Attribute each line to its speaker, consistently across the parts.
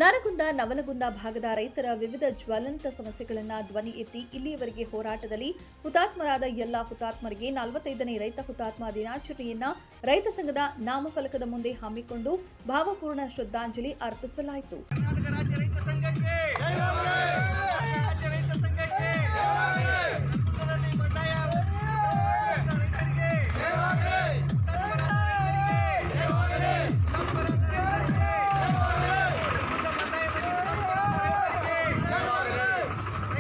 Speaker 1: ನರಗುಂದ ನವಲಗುಂದ ಭಾಗದ ರೈತರ ವಿವಿಧ ಜ್ವಲಂತ ಸಮಸ್ಯೆಗಳನ್ನು ಧ್ವನಿ ಎತ್ತಿ ಇಲ್ಲಿಯವರೆಗೆ ಹೋರಾಟದಲ್ಲಿ ಹುತಾತ್ಮರಾದ ಎಲ್ಲ ಹುತಾತ್ಮರಿಗೆ 45ನೇ ರೈತ ಹುತಾತ್ಮ ದಿನಾಚರಣೆಯನ್ನ ರೈತ ಸಂಘದ ನಾಮಫಲಕದ ಮುಂದೆ ಹಮ್ಮಿಕೊಂಡು ಭಾವಪೂರ್ಣ ಶ್ರದ್ಧಾಂಜಲಿ ಅರ್ಪಿಸಲಾಯಿತು.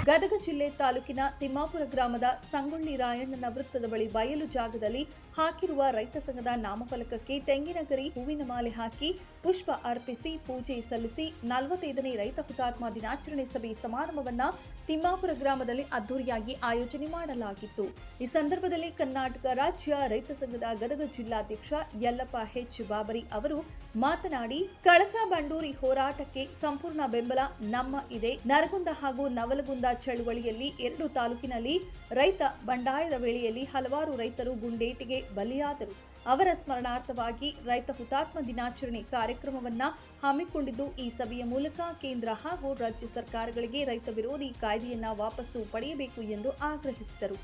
Speaker 1: ಗದಗ ಜಿಲ್ಲೆ ತಾಲೂಕಿನ ತಿಮ್ಮಾಪುರ ಗ್ರಾಮದ ಸಂಗೊಳ್ಳಿ ರಾಯಣ್ಣನ ವೃತ್ತದ ಬಳಿ ಬಯಲು ಜಾಗದಲ್ಲಿ ಹಾಕಿರುವ ರೈತ ಸಂಘದ ನಾಮಫಲಕಕ್ಕೆ ತೆಂಗಿನ ಗರಿ ಹೂವಿನ ಮಾಲೆ ಹಾಕಿ ಪುಷ್ಪ ಅರ್ಪಿಸಿ ಪೂಜೆ ಸಲ್ಲಿಸಿ 45ನೇ ರೈತ ಹುತಾತ್ಮ ದಿನಾಚರಣೆ ಸಭೆ ಸಮಾರಂಭವನ್ನ ತಿಮ್ಮಾಪುರ ಗ್ರಾಮದಲ್ಲಿ ಅದ್ದೂರಿಯಾಗಿ ಆಯೋಜನೆ ಮಾಡಲಾಗಿತ್ತು. ಈ ಸಂದರ್ಭದಲ್ಲಿ ಕರ್ನಾಟಕ ರಾಜ್ಯ ರೈತ ಸಂಘದ ಗದಗ ಜಿಲ್ಲಾಧ್ಯಕ್ಷ ಯಲ್ಲಪ್ಪ ಹೆಚ್ ಬಾಬರಿ ಅವರು ಮಾತನಾಡಿ, ಕಳಸಾ ಬಂಡೂರಿ ಹೋರಾಟಕ್ಕೆ ಸಂಪೂರ್ಣ ಬೆಂಬಲ ನಮ್ಮ ಇದೆ. ನರಗುಂದ ಹಾಗೂ ನವಲಗುಂದ ಚಳುವಳಿಯಲ್ಲಿ 2 ತಾಲೂಕಿನಲ್ಲಿ ರೈತ ಬಂಡಾಯದ ವೇಳೆಯಲ್ಲಿ ಹಲವಾರು ರೈತರು ಗುಂಡೇಟಿಗೆ ಬಲಿಯಾದರು. ಅವರ ಸ್ಮರಣಾರ್ಥವಾಗಿ ರೈತ ಹುತಾತ್ಮ ದಿನಾಚರಣೆ ಕಾರ್ಯಕ್ರಮವನ್ನ ಹಮ್ಮಿಕೊಂಡಿದ್ದು, ಈ ಸಭೆಯ ಮೂಲಕ ಕೇಂದ್ರ ಹಾಗೂ ರಾಜ್ಯ ಸರ್ಕಾರಗಳಿಗೆ ರೈತ ವಿರೋಧಿ ಕಾಯ್ದೆಯನ್ನ ವಾಪಸ್ಸು ಪಡೆಯಬೇಕು ಎಂದು ಆಗ್ರಹಿಸಿದರು.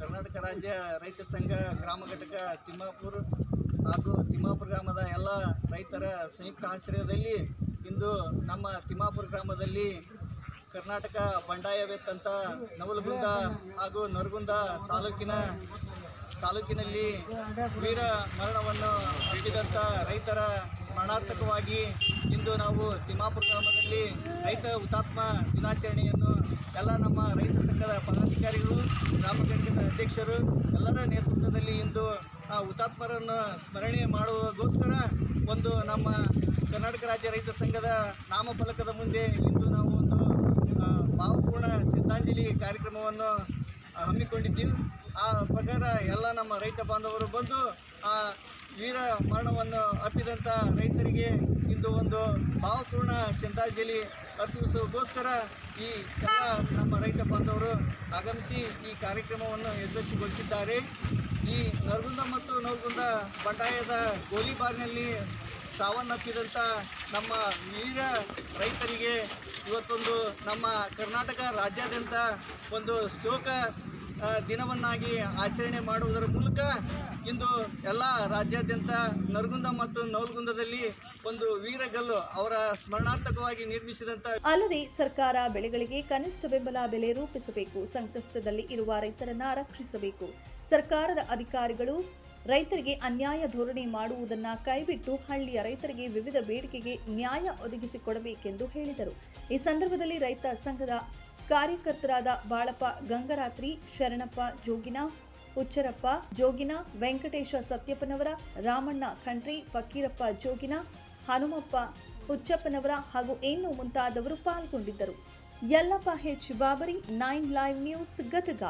Speaker 2: ಕರ್ನಾಟಕ ರಾಜ್ಯ ರೈತ ಸಂಘ ಗ್ರಾಮ ಘಟಕ ತಿಮ್ಮಾಪುರ ಹಾಗೂ ತಿಮ್ಮಾಪುರ ಗ್ರಾಮದ ಎಲ್ಲ ರೈತರ ಸಂಯುಕ್ತ ಆಶ್ರಯದಲ್ಲಿ ಇಂದು ನಮ್ಮ ತಿಮ್ಮಾಪುರ ಗ್ರಾಮದಲ್ಲಿ ಕರ್ನಾಟಕ ಬಂಡಾಯವೆತ್ತಂತ ನವಲಗುಂದ ಹಾಗೂ ನರಗುಂದ ತಾಲೂಕಿನಲ್ಲಿ ವೀರ ಮರಣವನ್ನು ಅಪ್ಪಿದಂಥ ರೈತರ ಸ್ಮರಣಾರ್ಥಕವಾಗಿ ಇಂದು ನಾವು ತಿಮ್ಮಾಪುರ ಗ್ರಾಮದಲ್ಲಿ ರೈತ ಹುತಾತ್ಮ ದಿನಾಚರಣೆಯನ್ನು ಎಲ್ಲ ನಮ್ಮ ರೈತ ಸಂಘದ ಪದಾಧಿಕಾರಿಗಳು, ಗ್ರಾಮ ಘಟಕದ ಅಧ್ಯಕ್ಷರು ಎಲ್ಲರ ನೇತೃತ್ವದಲ್ಲಿ ಇಂದು ಆ ಹುತಾತ್ಮರನ್ನು ಸ್ಮರಣೆ ಮಾಡುವಗೋಸ್ಕರ ಒಂದು ನಮ್ಮ ಕರ್ನಾಟಕ ರಾಜ್ಯ ರೈತ ಸಂಘದ ನಾಮಫಲಕದ ಮುಂದೆ ಇಂದು ನಾವು ಒಂದು ಭಾವಪೂರ್ಣ ಶ್ರದ್ಧಾಂಜಲಿ ಕಾರ್ಯಕ್ರಮವನ್ನು ಹಮ್ಮಿಕೊಂಡಿದ್ದೀವಿ. ಆ ಪ್ರಕಾರ ಎಲ್ಲ ನಮ್ಮ ರೈತ ಬಾಂಧವರು ಬಂದು ಆ ವೀರ ಮರಣವನ್ನು ಅಪ್ಪಿದಂಥ ರೈತರಿಗೆ ಇಂದು ಒಂದು ಭಾವಪೂರ್ಣ ಶ್ರದ್ಧಾಂಜಲಿ ಅರ್ಪಿಸುವಗೋಸ್ಕರ ಈ ಎಲ್ಲ ನಮ್ಮ ರೈತ ಬಾಂಧವರು ಆಗಮಿಸಿ ಈ ಕಾರ್ಯಕ್ರಮವನ್ನು ಯಶಸ್ವಿಗೊಳಿಸಿದ್ದಾರೆ. ಈ ನರಗುಂದ ಮತ್ತು ನವಲಗುಂದ ಬಂಡಾಯದ ಗೋಲಿಬಾರಿನಲ್ಲಿ ಸಾವನ್ನಪ್ಪಿದಂಥ ನಮ್ಮ ವೀರ ರೈತರಿಗೆ ಇವತ್ತೊಂದು ನಮ್ಮ ಕರ್ನಾಟಕ ರಾಜ್ಯಾದ್ಯಂತ ಒಂದು ಶೋಕ ದಿನವನ್ನಾಗಿ ಆಚರಣೆ ಮಾಡುವುದರ ಮೂಲಕ ಇಂದು ಎಲ್ಲ ರಾಜ್ಯಾದ್ಯಂತ ನರಗುಂದ ಮತ್ತು ನವಲಗುಂದದಲ್ಲಿ ಒಂದು ವೀರಗಲ್ಲು ಅವರ ಸ್ಮರಣಾರ್ಥಕವಾಗಿ ನಿರ್ಮಿಸಿದಂತ.
Speaker 1: ಅಲ್ಲದೆ ಸರ್ಕಾರ ಬೆಳೆಗಳಿಗೆ ಕನಿಷ್ಠ ಬೆಂಬಲ ಬೆಲೆ ರೂಪಿಸಬೇಕು, ಸಂಕಷ್ಟದಲ್ಲಿ ಇರುವ ರೈತರನ್ನ ರಕ್ಷಿಸಬೇಕು. ಸರ್ಕಾರದ ಅಧಿಕಾರಿಗಳು ರೈತರಿಗೆ ಅನ್ಯಾಯ ಧೋರಣೆ ಮಾಡುವುದನ್ನು ಕೈಬಿಟ್ಟು ಹಳ್ಳಿಯ ರೈತರಿಗೆ ವಿವಿಧ ಬೇಡಿಕೆಗೆ ನ್ಯಾಯ ಒದಗಿಸಿಕೊಡಬೇಕೆಂದು ಹೇಳಿದರು. ಈ ಸಂದರ್ಭದಲ್ಲಿ ರೈತ ಸಂಘದ ಕಾರ್ಯಕರ್ತರಾದ ಬಾಳಪ್ಪ ಗಂಗರಾತ್ರಿ, ಶರಣಪ್ಪ ಜೋಗಿನ, ಹುಚ್ಚರಪ್ಪ ಜೋಗಿನ, ವೆಂಕಟೇಶ ಸತ್ಯಪ್ಪನವರ, ರಾಮಣ್ಣ ಖಂಡ್ರಿ, ಫಕೀರಪ್ಪ ಜೋಗಿನ, ಹನುಮಪ್ಪ ಹುಚ್ಚಪ್ಪನವರ ಹಾಗೂ ಇನ್ನೂ ಮುಂತಾದವರು ಪಾಲ್ಗೊಂಡಿದ್ದರು. ಯಲ್ಲಪ್ಪ ಹೆಚ್ ಬಾಬರಿ, 9 ಲೈವ್ ನ್ಯೂಸ್, ಗದಗ.